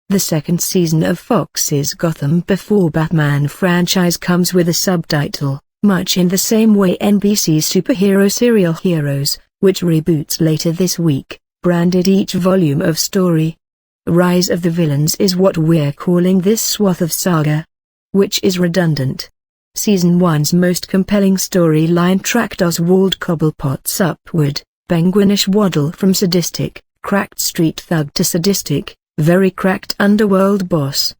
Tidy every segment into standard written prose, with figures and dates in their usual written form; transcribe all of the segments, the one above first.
The second season of Fox's Gotham Before Batman franchise comes with a subtitle, much in the same way NBC's superhero serial Heroes, which reboots later this week, branded each volume of story. Rise of the Villains is what we're calling this swath of saga. Which is redundant. Season 1's most compelling storyline tracked Oswald Cobblepot's upward, penguinish waddle from sadistic, cracked street thug to sadistic, very cracked underworld boss.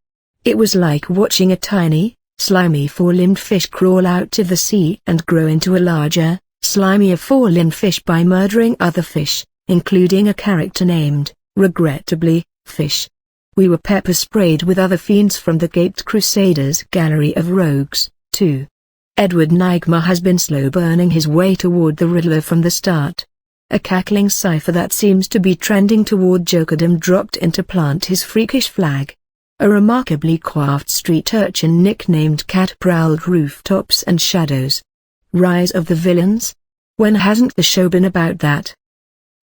It was like watching a tiny, slimy four-limbed fish crawl out of the sea and grow into a larger, slimier four-limbed fish by murdering other fish, including a character named, regrettably, Fish. We were pepper-sprayed with other fiends from the Gaped Crusaders gallery of rogues, too. Edward Nygma has been slow-burning his way toward the Riddler from the start. A cackling cipher that seems to be trending toward Jokerdom dropped in to plant his freakish flag. A remarkably coiffed street urchin nicknamed Cat prowled rooftops and shadows. Rise of the Villains? When hasn't the show been about that?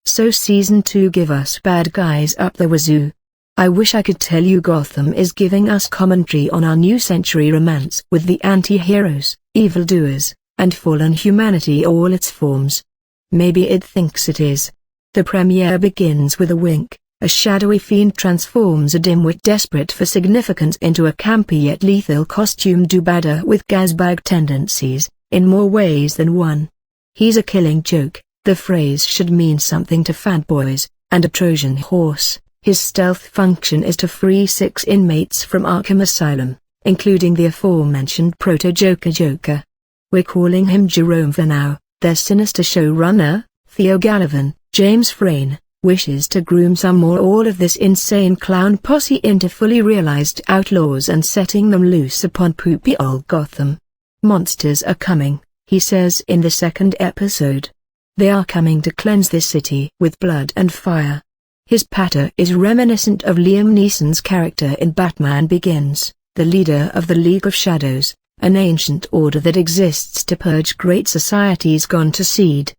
So Season 2 give us bad guys up the wazoo. I wish I could tell you Gotham is giving us commentary on our new century romance with the anti-heroes, evildoers, and fallen humanity all its forms. Maybe it thinks it is. The premiere begins with a wink. A shadowy fiend transforms a dimwit desperate for significance into a campy yet lethal costume do-badder with gasbag tendencies, in more ways than one. He's a killing joke. The phrase should mean something to fanboys, and a Trojan horse. His stealth function is to free 6 inmates from Arkham Asylum, including the aforementioned proto-Joker. We're calling him Jerome for now. Their sinister showrunner, Theo Galavan, James Frain, wishes to groom some or all of this insane clown posse into fully realized outlaws and setting them loose upon poopy old Gotham. Monsters are coming, he says in the second episode. They are coming to cleanse this city with blood and fire. His patter is reminiscent of Liam Neeson's character in Batman Begins, the leader of the League of Shadows, an ancient order that exists to purge great societies gone to seed.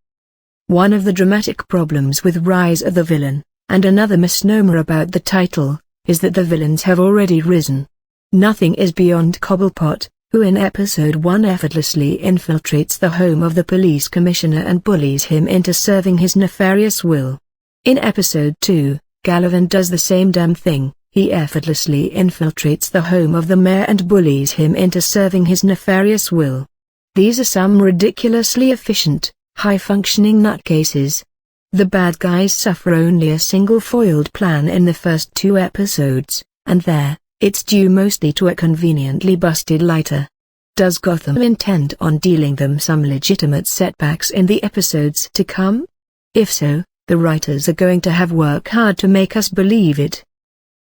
One of the dramatic problems with Rise of the Villain, and another misnomer about the title, is that the villains have already risen. Nothing is beyond Cobblepot, who in episode 1 effortlessly infiltrates the home of the police commissioner and bullies him into serving his nefarious will. In episode 2, Galavan does the same damn thing. He effortlessly infiltrates the home of the mayor and bullies him into serving his nefarious will. These are some ridiculously efficient, high-functioning nutcases. The bad guys suffer only a single foiled plan in the first 2 episodes, and there, it's due mostly to a conveniently busted lighter. Does Gotham intend on dealing them some legitimate setbacks in the episodes to come? If so, the writers are going to have work hard to make us believe it.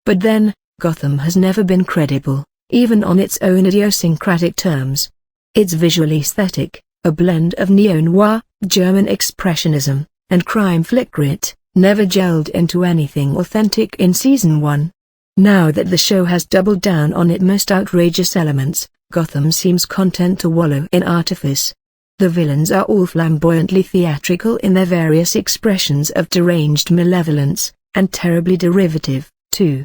But then, Gotham has never been credible, even on its own idiosyncratic terms. Its visual aesthetic, a blend of neo-noir, German expressionism, and crime flick grit, never gelled into anything authentic in Season 1. Now that the show has doubled down on its most outrageous elements, Gotham seems content to wallow in artifice. The villains are all flamboyantly theatrical in their various expressions of deranged malevolence, and terribly derivative, too.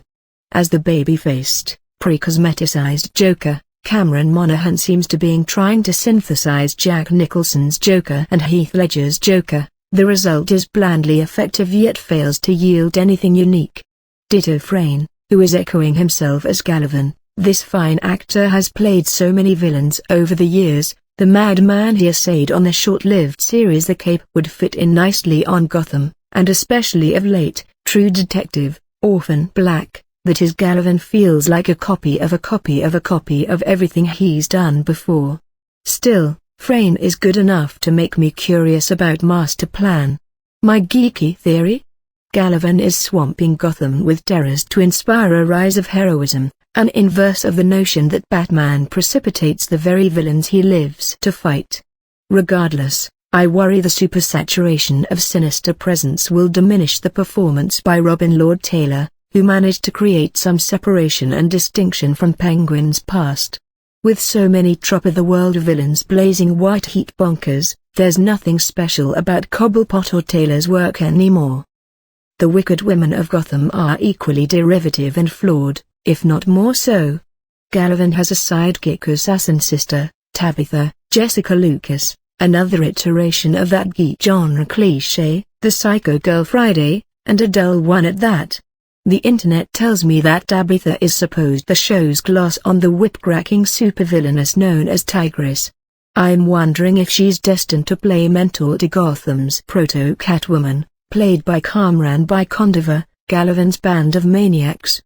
As the baby-faced, pre-cosmeticized Joker, Cameron Monaghan seems to be trying to synthesize Jack Nicholson's Joker and Heath Ledger's Joker. The result is blandly effective yet fails to yield anything unique. Ditto Frain, who is echoing himself as Galavan. This fine actor has played so many villains over the years. The madman he essayed on the short-lived series The Cape would fit in nicely on Gotham, and especially of late, True Detective, Orphan Black. That his Galavan feels like a copy of a copy of a copy of everything he's done before. Still, Frain is good enough to make me curious about Master Plan. My geeky theory? Galavan is swamping Gotham with terrors to inspire a rise of heroism, an inverse of the notion that Batman precipitates the very villains he lives to fight. Regardless, I worry the supersaturation of sinister presence will diminish the performance by Robin Lord Taylor, who managed to create some separation and distinction from Penguin's past. With so many top-of-the-world villains blazing white heat bonkers, there's nothing special about Cobblepot or Taylor's work anymore. The wicked women of Gotham are equally derivative and flawed, if not more so. Galavan has a sidekick assassin sister, Tabitha, Jessica Lucas, another iteration of that geek genre cliché, the psycho girl Friday, and a dull one at that. The internet tells me that Tabitha is supposed the show's gloss on the whip-cracking supervillainess known as Tigress. I'm wondering if she's destined to play mentor to Gotham's proto-Catwoman, played by Kamran Bikondova, Galavan's band of maniacs.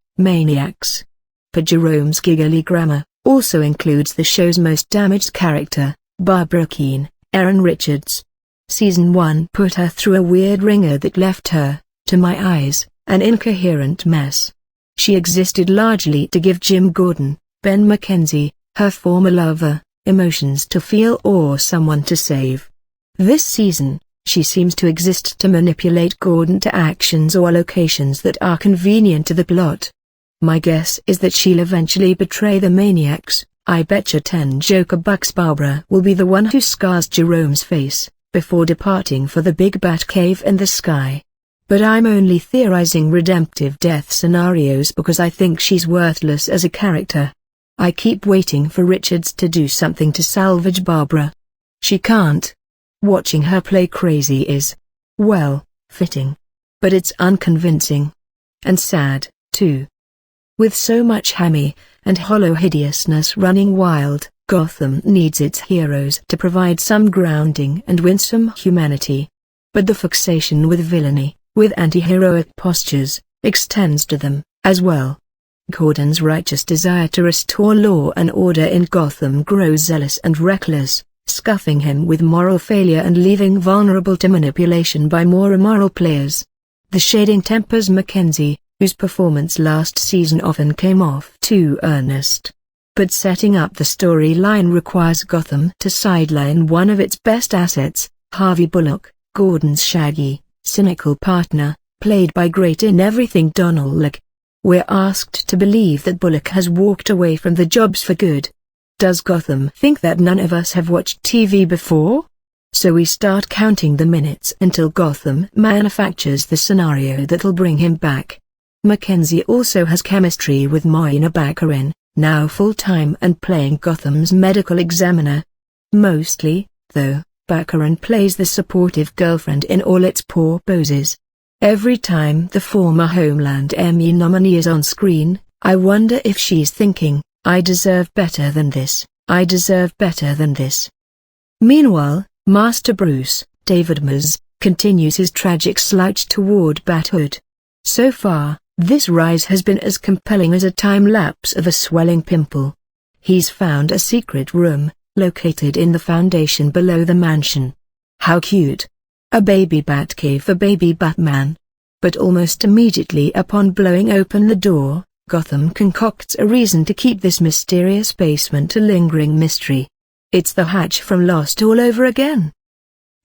But Jerome's giggly grammar also includes the show's most damaged character, Barbara Keene, Erin Richards. Season 1 put her through a weird ringer that left her, to my eyes, an incoherent mess. She existed largely to give Jim Gordon, Ben McKenzie, her former lover, emotions to feel or someone to save. This season, she seems to exist to manipulate Gordon to actions or locations that are convenient to the plot. My guess is that she'll eventually betray the maniacs. I betcha 10 Joker bucks Barbara will be the one who scars Jerome's face, before departing for the big bat cave in the sky. But I'm only theorizing redemptive death scenarios because I think she's worthless as a character. I keep waiting for Richards to do something to salvage Barbara. She can't. Watching her play crazy is, well, fitting. But it's unconvincing. And sad, too. With so much hammy and hollow hideousness running wild, Gotham needs its heroes to provide some grounding and winsome humanity. But the fixation with villainy, with anti-heroic postures, extends to them, as well. Gordon's righteous desire to restore law and order in Gotham grows zealous and reckless, scuffing him with moral failure and leaving vulnerable to manipulation by more immoral players. The shading tempers Mackenzie, whose performance last season often came off too earnest. But setting up the storyline requires Gotham to sideline one of its best assets, Harvey Bullock, Gordon's shaggy, cynical partner, played by great-in-everything Donald Logue. We're asked to believe that Bullock has walked away from the jobs for good. Does Gotham think that none of us have watched TV before? So we start counting the minutes until Gotham manufactures the scenario that'll bring him back. Mackenzie also has chemistry with Moina Baccarin, now full-time and playing Gotham's medical examiner. Mostly, though, Baccarin plays the supportive girlfriend in all its poor poses. Every time the former Homeland Emmy nominee is on screen, I wonder if she's thinking, I deserve better than this, I deserve better than this. Meanwhile, Master Bruce, David Mays, continues his tragic slouch toward bathood. So far, this rise has been as compelling as a time-lapse of a swelling pimple. He's found a secret room, located in the foundation below the mansion. How cute. A baby bat cave for baby Batman. But almost immediately upon blowing open the door, Gotham concocts a reason to keep this mysterious basement a lingering mystery. It's the hatch from Lost all over again.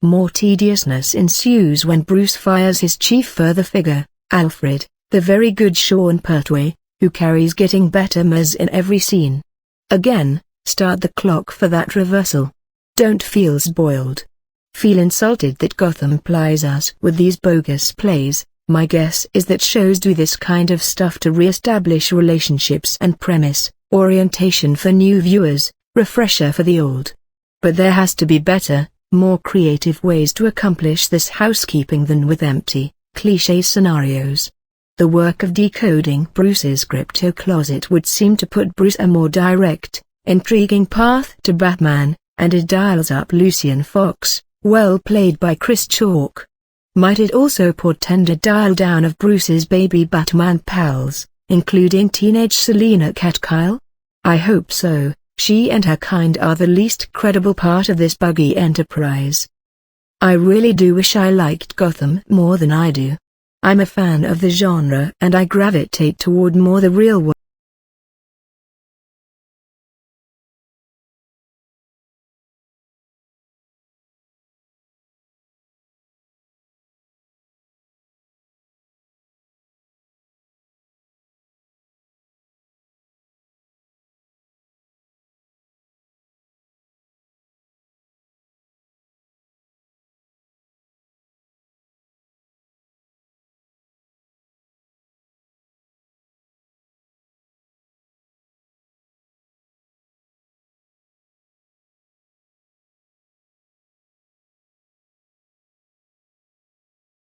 More tediousness ensues when Bruce fires his chief further figure, Alfred, the very good Sean Pertwee, who carries getting better Maz in every scene. Again, start the clock for that reversal. Don't feel spoiled. Feel insulted that Gotham plies us with these bogus plays. My guess is that shows do this kind of stuff to re-establish relationships and premise, orientation for new viewers, refresher for the old. But there has to be better, more creative ways to accomplish this housekeeping than with empty, cliché scenarios. The work of decoding Bruce's crypto closet would seem to put Bruce a more direct, intriguing path to Batman, and it dials up Lucian Fox, well played by Chris Chalk. Might it also portend a dial-down of Bruce's baby Batman pals, including teenage Selina Kyle? I hope so. She and her kind are the least credible part of this buggy enterprise. I really do wish I liked Gotham more than I do. I'm a fan of the genre and I gravitate toward more the real world